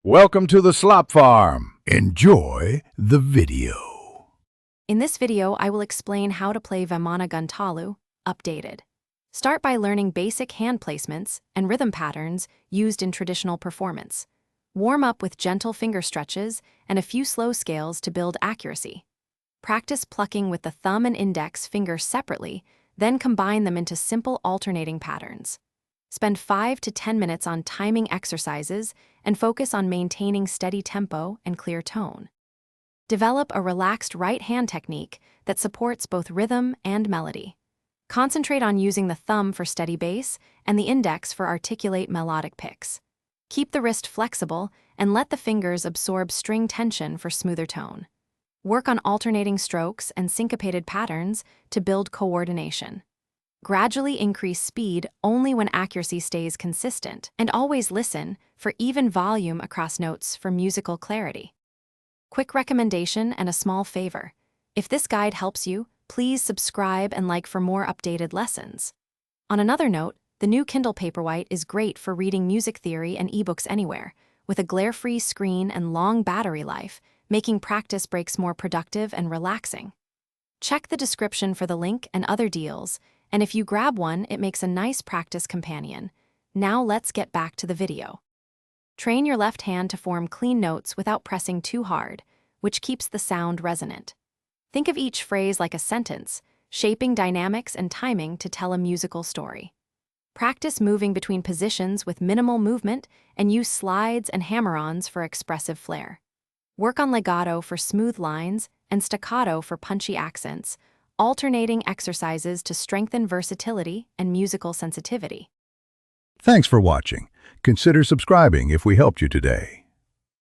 Welcome to the Slop Farm. Enjoy the video. In this video, I will explain how to play Vamana Guntalu, updated. Start by learning basic hand placements and rhythm patterns used in traditional performance. Warm up with gentle finger stretches and a few slow scales to build accuracy. Practice plucking with the thumb and index fingers separately, then combine them into simple alternating patterns. Spend 5 to 10 minutes on timing exercises and focus on maintaining steady tempo and clear tone. Develop a relaxed right hand technique that supports both rhythm and melody. Concentrate on using the thumb for steady bass and the index for articulate melodic picks. Keep the wrist flexible and let the fingers absorb string tension for smoother tone. Work on alternating strokes and syncopated patterns to build coordination. Gradually increase speed only when accuracy stays consistent, and always listen for even volume across notes for musical clarity. Quick recommendation and a small favor. If this guide helps you, please subscribe and like for more updated lessons. On another note, the new Kindle Paperwhite is great for reading music theory and ebooks anywhere, with a glare-free screen and long battery life, making practice breaks more productive and relaxing. Check the description for the link and other deals, and if you grab one, it makes a nice practice companion. Now let's get back to the video. Train your left hand to form clean notes without pressing too hard, which keeps the sound resonant. Think of each phrase like a sentence, shaping dynamics and timing to tell a musical story. Practice moving between positions with minimal movement and use slides and hammer-ons for expressive flair. Work on legato for smooth lines and staccato for punchy accents, alternating exercises to strengthen versatility and musical sensitivity. Thanks for watching. Consider subscribing if we helped you today.